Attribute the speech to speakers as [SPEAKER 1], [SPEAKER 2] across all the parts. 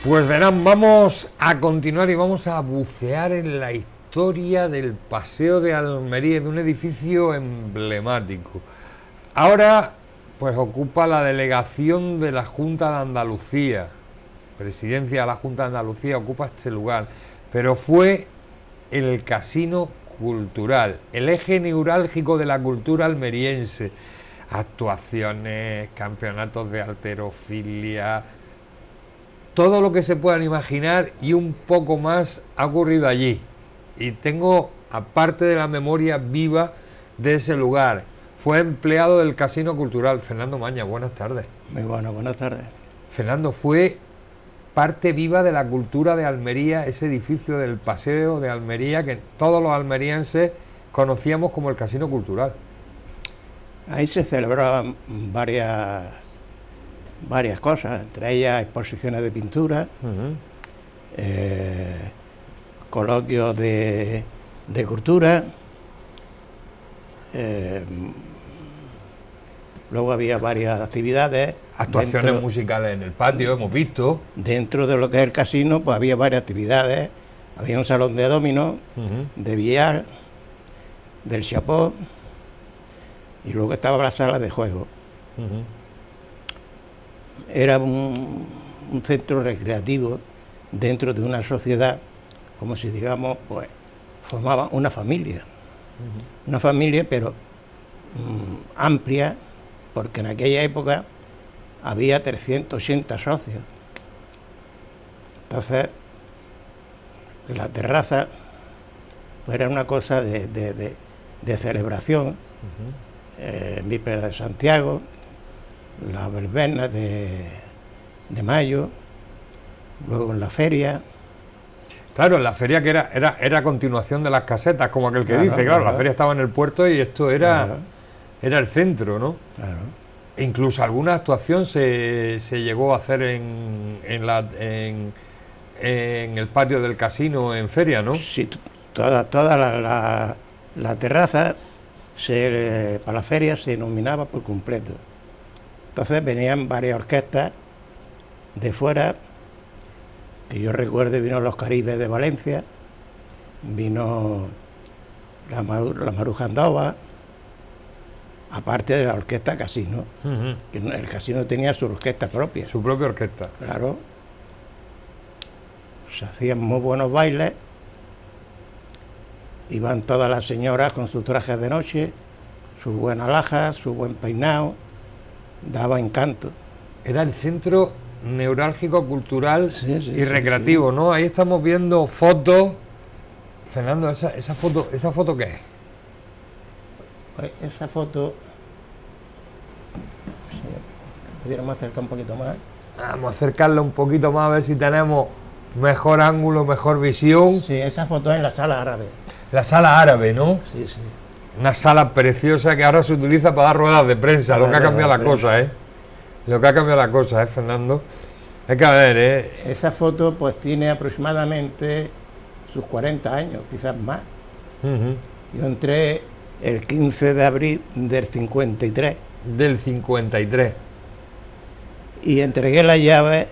[SPEAKER 1] Pues verán, vamos a continuar y vamos a bucear en la historia del Paseo de Almería, de un edificio emblemático. Ahora, pues ocupa la delegación de la Junta de Andalucía, presidencia de la Junta de Andalucía ocupa este lugar, pero fue el Casino Cultural, el eje neurálgico de la cultura almeriense. Actuaciones, campeonatos de halterofilia, todo lo que se puedan imaginar y un poco más ha ocurrido allí. Y tengo, aparte de la memoria viva de ese lugar, fue empleado del Casino Cultural. Fernando Maña, buenas tardes.
[SPEAKER 2] Muy bueno, buenas tardes.
[SPEAKER 1] Fernando, fue parte viva de la cultura de Almería, ese edificio del Paseo de Almería que todos los almerienses conocíamos como el Casino Cultural.
[SPEAKER 2] Ahí se celebraban varias cosas, entre ellas exposiciones de pintura, coloquios de cultura, luego había varias actividades.
[SPEAKER 1] Actuaciones musicales en el patio, hemos visto.
[SPEAKER 2] Dentro de lo que es el casino, pues había varias actividades. Había un salón de dominó, de billar, del chapó, y luego estaba la sala de juego. Era un centro recreativo dentro de una sociedad, como si digamos, pues formaba una familia. Una familia, pero amplia, porque en aquella época había 380 socios. Entonces, la terraza pues era una cosa de celebración. En vísperas de Santiago, las verbenas de mayo, luego en la feria.
[SPEAKER 1] Claro, en la feria que era continuación de las casetas, como aquel que dice, claro, la feria estaba en el puerto y esto era el centro, ¿no?
[SPEAKER 2] Claro.
[SPEAKER 1] E incluso alguna actuación se llegó a hacer en el patio del casino en feria, ¿no?
[SPEAKER 2] Sí, toda la terraza para la feria se iluminaba por completo. Entonces venían varias orquestas de fuera, que yo recuerdo vino los Caribes de Valencia, vino la Maruja Andova, aparte de la orquesta Casino, que el casino tenía su orquesta propia.
[SPEAKER 1] Su propia orquesta.
[SPEAKER 2] Claro. Se hacían muy buenos bailes, iban todas las señoras con sus trajes de noche, su buena alhaja, su buen peinado, daba encanto.
[SPEAKER 1] Era el centro neurálgico, cultural y recreativo,
[SPEAKER 2] sí.
[SPEAKER 1] ¿no? Ahí estamos viendo fotos. Fernando, ¿esa foto qué es?
[SPEAKER 2] Pues esa foto, si pudiéramos acercar un poquito más.
[SPEAKER 1] Vamos a acercarla un poquito más a ver si tenemos mejor ángulo, mejor visión.
[SPEAKER 2] Sí, esa foto es en la sala árabe.
[SPEAKER 1] La sala árabe, ¿no?
[SPEAKER 2] Sí, sí.
[SPEAKER 1] Una sala preciosa que ahora se utiliza para dar ruedas de prensa, lo que ha cambiado la cosa, ¿eh? Lo que ha cambiado la cosa, Fernando? Hay que ver,
[SPEAKER 2] Esa foto pues tiene aproximadamente sus 40 años, quizás más. Yo entré el 15 de abril del 53.
[SPEAKER 1] Del 53.
[SPEAKER 2] Y entregué la llave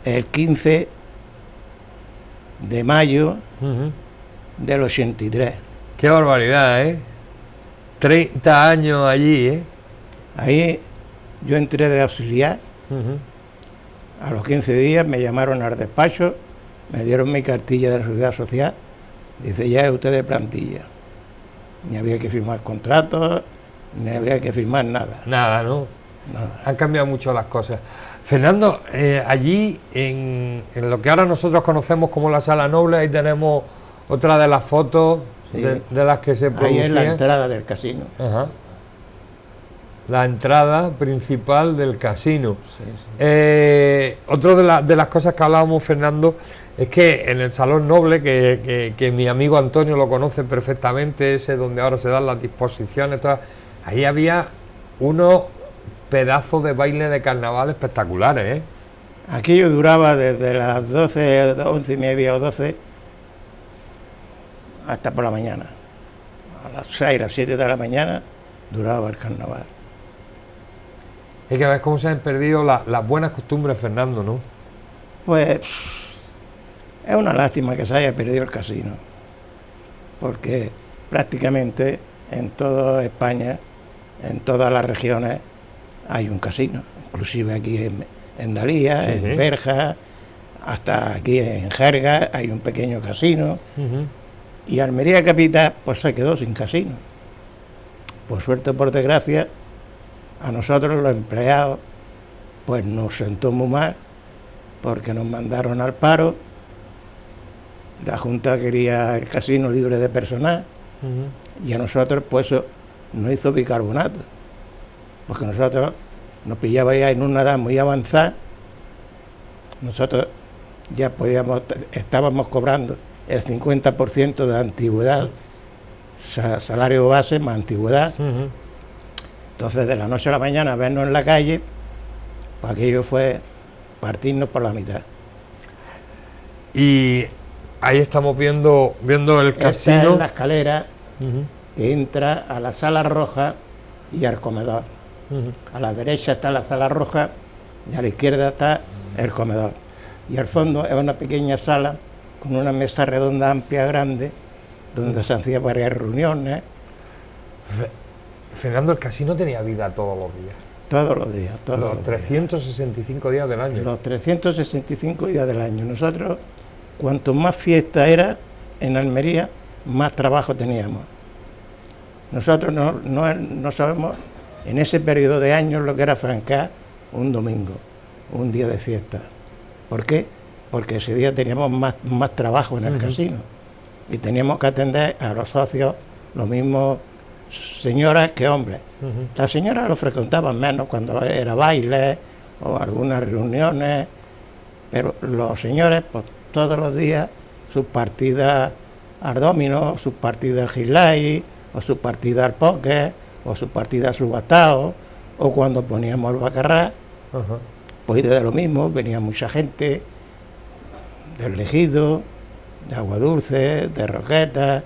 [SPEAKER 2] el 15 de mayo del 83.
[SPEAKER 1] Qué barbaridad, ¿eh? 30 años allí, ¿eh?
[SPEAKER 2] Ahí yo entré de auxiliar. A los 15 días me llamaron al despacho, me dieron mi cartilla de la Seguridad Social. Dice, ya es usted de plantilla. Ni había que firmar contratos, ni había que firmar nada.
[SPEAKER 1] Nada, ¿no?
[SPEAKER 2] Nada.
[SPEAKER 1] Han cambiado mucho las cosas. Fernando, allí, en lo que ahora nosotros conocemos como la Sala Noble, ahí tenemos otra de las fotos de las que se producían.
[SPEAKER 2] Ahí es la entrada del casino.
[SPEAKER 1] Ajá. La entrada principal del casino. Otra de las cosas que hablábamos, Fernando, es que en el Salón Noble, que mi amigo Antonio lo conoce perfectamente, ese donde ahora se dan las disposiciones, ahí había unos pedazos de baile de carnaval espectaculares, ¿eh?
[SPEAKER 2] Aquello duraba desde las 12, 11 y media o 12 hasta por la mañana. A las 6, las 7 de la mañana duraba el carnaval.
[SPEAKER 1] Hay que ver cómo se han perdido las buenas costumbres, Fernando, ¿no?
[SPEAKER 2] Pues es una lástima que se haya perdido el casino, porque prácticamente en toda España, en todas las regiones, hay un casino, inclusive aquí en Dalía,
[SPEAKER 1] Sí,
[SPEAKER 2] en
[SPEAKER 1] sí.
[SPEAKER 2] Berja, hasta aquí en Jerga hay un pequeño casino, y Almería capital pues se quedó sin casino. Por suerte o por desgracia, a nosotros los empleados pues nos sentó muy mal, porque nos mandaron al paro. La Junta quería el casino libre de personal, y a nosotros pues eso nos hizo bicarbonato, porque nosotros nos pillaba ya en una edad muy avanzada. Nosotros ya estábamos cobrando el 50% de antigüedad, salario base más antigüedad. Entonces, de la noche a la mañana vernos en la calle, pues aquello fue partirnos por la mitad.
[SPEAKER 1] Y ahí estamos viendo el
[SPEAKER 2] Esta
[SPEAKER 1] casino.
[SPEAKER 2] es la escalera que entra a la sala roja y al comedor. A la derecha está la sala roja y a la izquierda está el comedor. Y al fondo es una pequeña sala con una mesa redonda amplia, grande, donde se hacían varias reuniones.
[SPEAKER 1] Fernando, el casino tenía vida todos los días.
[SPEAKER 2] Todos los días, todos
[SPEAKER 1] Los
[SPEAKER 2] los días.
[SPEAKER 1] 365 días del año.
[SPEAKER 2] Los 365 días del año. Nosotros, cuanto más fiesta era en Almería, más trabajo teníamos. Nosotros no sabemos en ese periodo de años lo que era francar un domingo, un día de fiesta. ¿Por qué? Porque ese día teníamos más trabajo en el casino y teníamos que atender a los socios, los mismos señoras que hombres. Las señoras lo frecuentaban menos cuando era baile o algunas reuniones, pero los señores, pues todos los días, sus partidas al dominó, sus partidas al gislay, o sus partidas al póker, o sus partidas al subastado, o cuando poníamos el baccarrá, pues de lo mismo, venía mucha gente del Ejido, de Agua Dulce, de Roquetas.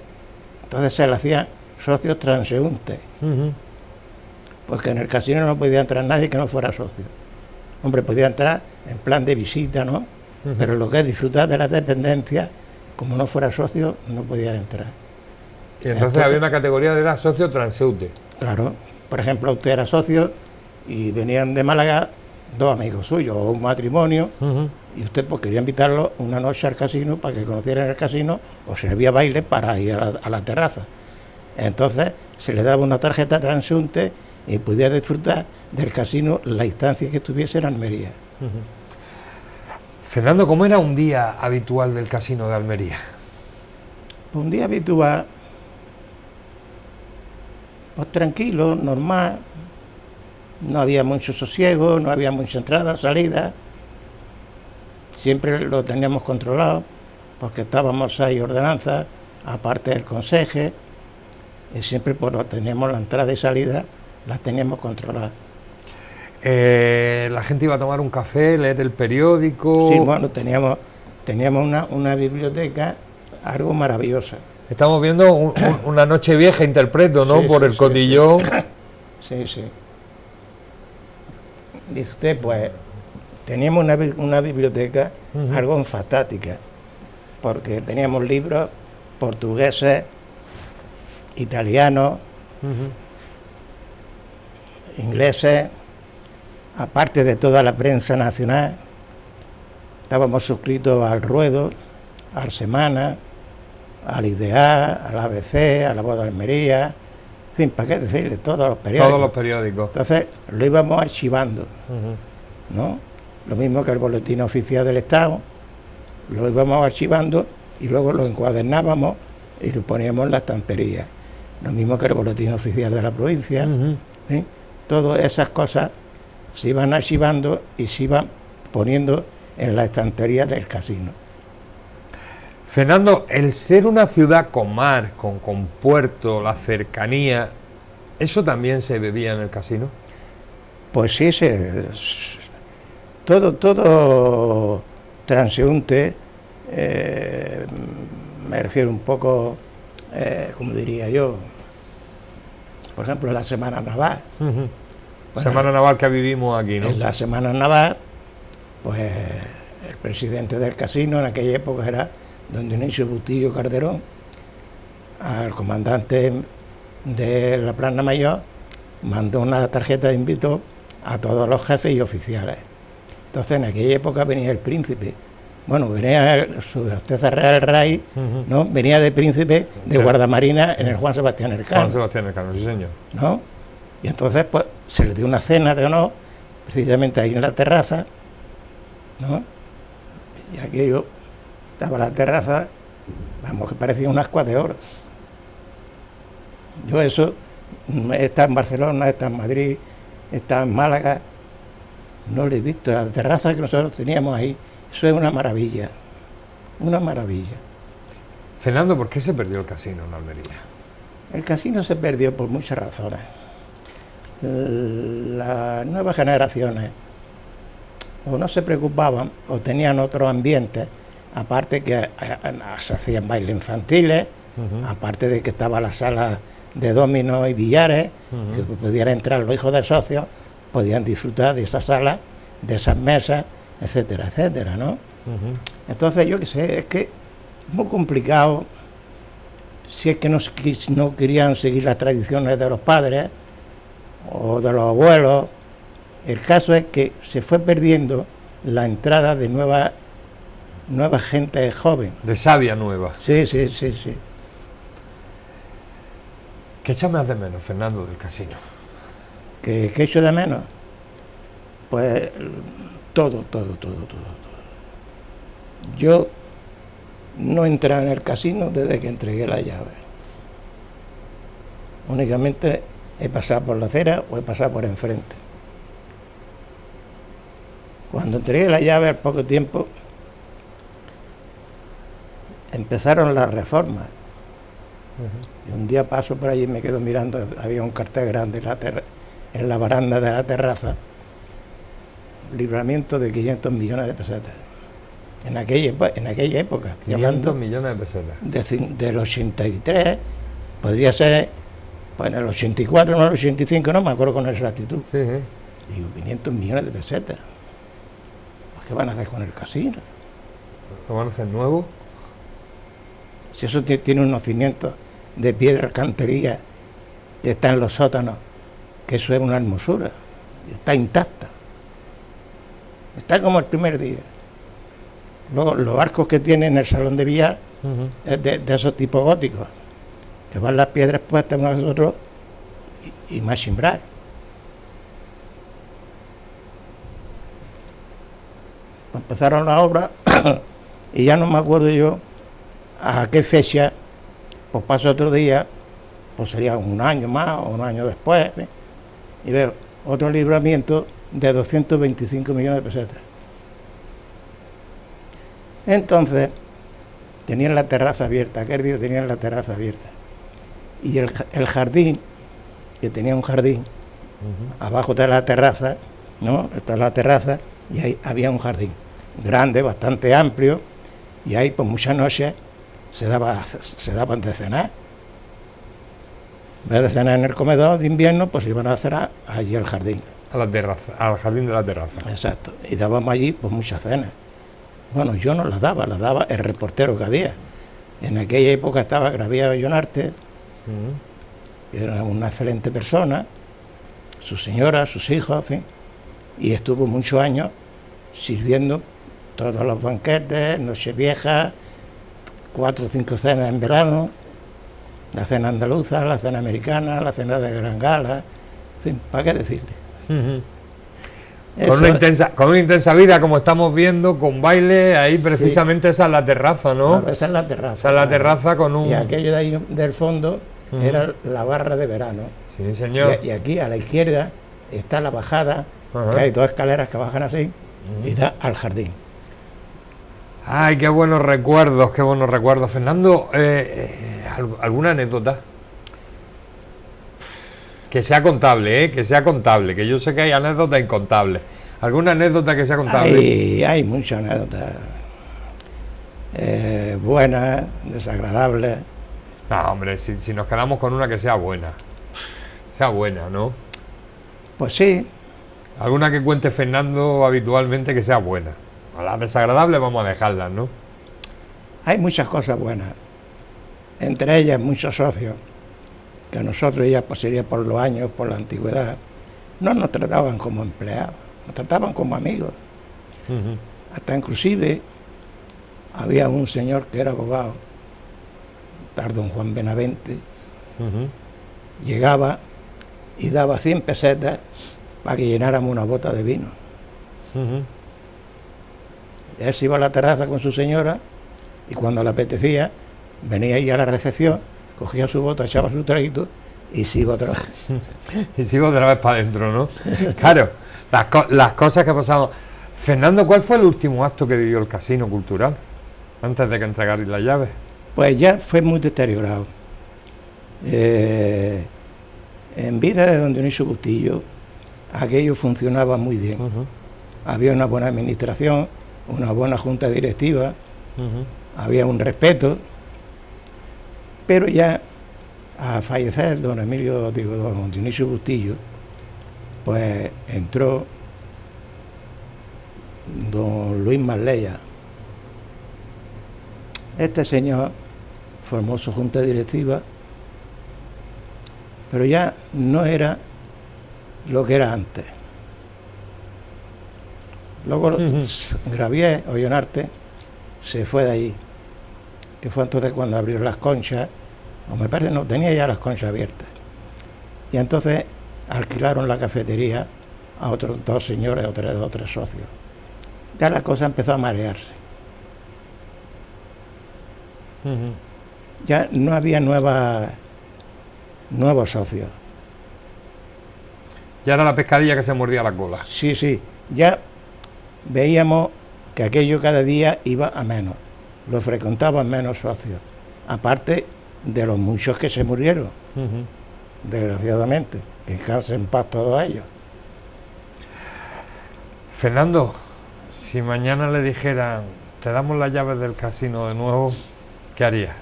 [SPEAKER 2] Entonces se le hacían socios transeúntes, porque en el casino no podía entrar nadie que no fuera socio. Hombre, podía entrar en plan de visita, ¿no? Pero lo que es disfrutar de las dependencias, como no fuera socio, no podían entrar.
[SPEAKER 1] Y entonces había una categoría de era socio transeúnte.
[SPEAKER 2] Claro, por ejemplo, usted era socio y venían de Málaga dos amigos suyos o un matrimonio, y usted pues quería invitarlo una noche al casino para que conocieran el casino, o servía baile para ir a la terraza. Entonces se le daba una tarjeta transeúnte y podía disfrutar del casino la instancia que estuviese en Almería.
[SPEAKER 1] Fernando, ¿cómo era un día habitual del casino de Almería?
[SPEAKER 2] Un día habitual, pues tranquilo, normal, no había mucho sosiego, no había mucha entrada, salida, siempre lo teníamos controlado, porque estábamos ahí ordenanzas, aparte del conseje, y siempre pues teníamos la entrada y salida, las teníamos controladas.
[SPEAKER 1] La gente iba a tomar un café, leer el periódico.
[SPEAKER 2] Sí, bueno, teníamos una biblioteca algo maravillosa.
[SPEAKER 1] Estamos viendo una noche vieja, interpreto, ¿no?
[SPEAKER 2] Sí,
[SPEAKER 1] Por
[SPEAKER 2] sí,
[SPEAKER 1] el
[SPEAKER 2] sí,
[SPEAKER 1] cotillón.
[SPEAKER 2] Sí, sí. Dice usted, pues, teníamos una biblioteca algo fantástica, porque teníamos libros portugueses, italianos, ingleses, aparte de toda la prensa nacional. Estábamos suscritos al Ruedo, al Semana, al IDEA, al ABC, a la Voz de Almería, en fin, ¿para qué decirle? Todos los periódicos.
[SPEAKER 1] Todos los periódicos.
[SPEAKER 2] Entonces lo íbamos archivando, ¿no? Lo mismo que el Boletín Oficial del Estado, lo íbamos archivando y luego lo encuadernábamos y lo poníamos en la estantería. Lo mismo que el Boletín Oficial de la provincia. ¿Sí? Todas esas cosas se iban archivando y se iban poniendo en la estantería del casino.
[SPEAKER 1] Fernando, el ser una ciudad con mar, con puerto, la cercanía, ¿eso también se bebía en el casino?
[SPEAKER 2] Pues sí, todo transeúnte, me refiero un poco, como diría yo, por ejemplo, la Semana Naval. Bueno,
[SPEAKER 1] Semana Naval que vivimos aquí, ¿no?
[SPEAKER 2] en la Semana Naval, pues el presidente del casino en aquella época era don Dionisio Bustillo Calderón, al comandante de la Plana Mayor, mandó una tarjeta de invito a todos los jefes y oficiales. Entonces en aquella época venía el príncipe, bueno, venía su Alteza Real Rey, ¿no? Venía de príncipe de guardamarina en el Juan Sebastián Elcano.
[SPEAKER 1] Juan Sebastián Elcano, sí señor.
[SPEAKER 2] ¿No? Y entonces pues se le dio una cena de honor, precisamente ahí en la terraza, ¿no? Y aquello, estaba la terraza, vamos, que parecía un ascua de oro. Yo eso, he estado en Barcelona, he estado en Madrid, he estado en Málaga, no lo he visto. La terraza que nosotros teníamos ahí, eso es una maravilla, una maravilla.
[SPEAKER 1] Fernando, ¿por qué se perdió el casino en Almería?
[SPEAKER 2] El casino se perdió por muchas razones. Las nuevas generaciones o no se preocupaban o tenían otros ambientes, aparte que se hacían bailes infantiles, aparte de que estaba la sala de dominos y billares, que pudieran entrar los hijos de socios, podían disfrutar de esa sala, de esas mesas, etcétera, etcétera, ¿no? Entonces yo qué sé, es que es muy complicado, si es que no querían seguir las tradiciones de los padres o de los abuelos. El caso es que se fue perdiendo la entrada de nueva gente joven.
[SPEAKER 1] De savia nueva.
[SPEAKER 2] Sí, sí, sí, sí.
[SPEAKER 1] ¿Qué echas más de menos, Fernando, del casino?
[SPEAKER 2] ¿Qué echo de menos? Pues todo. Yo no entré en el casino desde que entregué la llave. Únicamente he pasado por la acera o he pasado por enfrente. Cuando entregué la llave, al poco tiempo, empezaron las reformas. Y un día paso por allí y me quedo mirando, había un cartel grande en la baranda de la terraza, libramiento de 500 millones de pesetas. En aquella época.
[SPEAKER 1] 500 millones de pesetas.
[SPEAKER 2] Del 83, podría ser, pues en el 84, no en el 85, no me acuerdo con exactitud.
[SPEAKER 1] Sí.
[SPEAKER 2] Digo, 500 millones de pesetas. ¿Qué van a hacer con el casino?
[SPEAKER 1] ¿Lo van a hacer nuevo?
[SPEAKER 2] Si eso tiene unos cimientos de piedra cantería que está en los sótanos, que eso es una hermosura, está intacta, está como el primer día. Luego los arcos que tiene en el salón de billar es de esos tipos góticos, que van las piedras puestas unos a los otros y más chimbrar. Empezaron la obra y ya no me acuerdo yo a qué fecha, pues paso otro día, pues sería un año más o un año después, ¿sí? Y veo otro libramiento de 225 millones de pesetas. Entonces, tenían la terraza abierta, aquel día tenían la terraza abierta. Y el jardín, que tenía un jardín, abajo de la terraza, ¿no? Está la terraza, y ahí había un jardín grande, bastante amplio, y ahí pues muchas noches se daban de cenar. En vez de cenar en el comedor de invierno, pues iban a cenar allí al jardín.
[SPEAKER 1] A la terraza, al jardín de la terraza.
[SPEAKER 2] Exacto, y dábamos allí pues muchas cenas. Bueno, yo no las daba el reportero que había. En aquella época estaba Graviado Llonarte, que era una excelente persona, su señora, sus hijos, en fin, y estuvo muchos años sirviendo todos los banquetes, Nochevieja, 4 o 5 cenas en verano, la cena andaluza, la cena americana, la cena de Gran Gala, en fin, ¿para qué decirle?
[SPEAKER 1] Con una intensa vida, como estamos viendo, con baile, ahí precisamente esa es la terraza, ¿no?
[SPEAKER 2] Claro, esa es la terraza.
[SPEAKER 1] Esa es la terraza con un...
[SPEAKER 2] Y aquello de ahí del fondo era la barra de verano.
[SPEAKER 1] Sí, señor.
[SPEAKER 2] Y aquí a la izquierda está la bajada, que hay 2 escaleras que bajan así, y da al jardín.
[SPEAKER 1] Ay, qué buenos recuerdos, Fernando. ¿Alguna anécdota? Que sea contable, que yo sé que hay anécdotas incontables. ¿Alguna anécdota que sea contable?
[SPEAKER 2] Hay muchas anécdotas. Buenas, desagradables.
[SPEAKER 1] No, hombre, si nos quedamos con una que sea buena. Sea buena, ¿no?
[SPEAKER 2] Pues sí.
[SPEAKER 1] Alguna que cuente Fernando habitualmente que sea buena. Las desagradables vamos a dejarlas, ¿no?
[SPEAKER 2] Hay muchas cosas buenas, entre ellas muchos socios, que a nosotros ya pues sería por los años, por la antigüedad, no nos trataban como empleados, nos trataban como amigos. Hasta inclusive había un señor que era abogado, don Juan Benavente, llegaba y daba 100 pesetas para que llenáramos una bota de vino. Él se iba a la terraza con su señora y cuando le apetecía venía ahí a la recepción, cogía su bota, echaba su traguito y se iba otra vez.
[SPEAKER 1] Y se iba otra vez para adentro, ¿no? Claro, las cosas que pasaban. Fernando, ¿cuál fue el último acto que vivió el Casino Cultural antes de que entregarais las llaves?
[SPEAKER 2] Pues ya fue muy deteriorado. En vida de don Dionisio Bustillo, aquello funcionaba muy bien. Había una buena administración, una buena junta directiva, había un respeto, pero ya al fallecer don Dionisio Bustillo, pues entró don Luis Marleya. Este señor formó su junta directiva, pero ya no era lo que era antes. Luego Gravier Ollonarte se fue de allí, que fue entonces cuando abrió las conchas, o me parece no, tenía ya las conchas abiertas. Y entonces alquilaron la cafetería a otros dos señores, otros socios. Ya la cosa empezó a marearse. Ya no había nuevos socios.
[SPEAKER 1] Ya era la pescadilla que se mordía la cola.
[SPEAKER 2] Sí, sí, ya veíamos que aquello cada día iba a menos, lo frecuentaban menos socios, aparte de los muchos que se murieron, desgraciadamente, que descansen en paz todos ellos.
[SPEAKER 1] Fernando, si mañana le dijeran, te damos las llaves del casino de nuevo, ¿qué harías?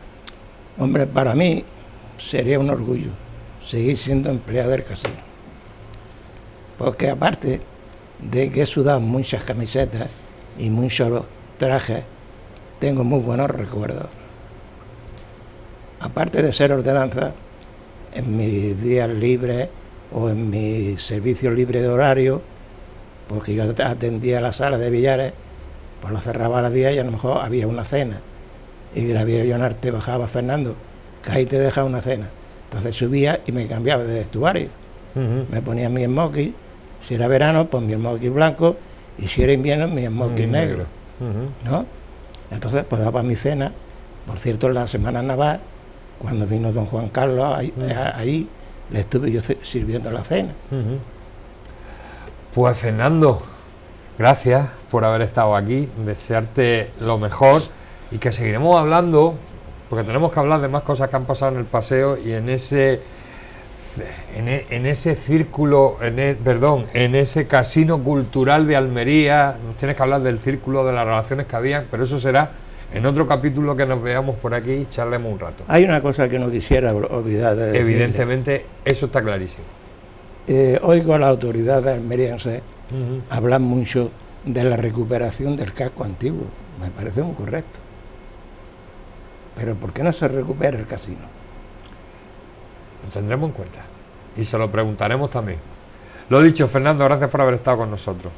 [SPEAKER 2] Hombre, para mí sería un orgullo seguir siendo empleado del casino, porque aparte de que he sudado muchas camisetas y muchos trajes, tengo muy buenos recuerdos. Aparte de ser ordenanza, en mis días libres o en mi servicio libre de horario, porque yo atendía la sala de billares, pues lo cerraba a las 10 y a lo mejor había una cena. Y Gravier Ollonarte bajaba, Fernando, que ahí te deja una cena. Entonces subía y me cambiaba de vestuario. Me ponía mi smoking, si era verano, pues mi smoking blanco, y si era invierno, mi smoking negro. ¿No? Entonces, pues daba mi cena. Por cierto, en la Semana Naval, cuando vino don Juan Carlos, ahí le estuve yo sirviendo la cena.
[SPEAKER 1] Pues Fernando, gracias por haber estado aquí, desearte lo mejor y que seguiremos hablando, porque tenemos que hablar de más cosas que han pasado en el paseo y en ese círculo, en ese casino cultural de Almería. Nos tienes que hablar del círculo, de las relaciones que había, pero eso será en otro capítulo que nos veamos por aquí y charlemos un rato.
[SPEAKER 2] Hay una cosa que no quisiera olvidar de decirle.
[SPEAKER 1] Evidentemente, eso está clarísimo.
[SPEAKER 2] Oigo a las autoridades almerienses hablar mucho de la recuperación del casco antiguo. Me parece muy correcto. Pero ¿por qué no se recupera el casino?
[SPEAKER 1] Lo tendremos en cuenta y se lo preguntaremos también. Lo dicho, Fernando, gracias por haber estado con nosotros.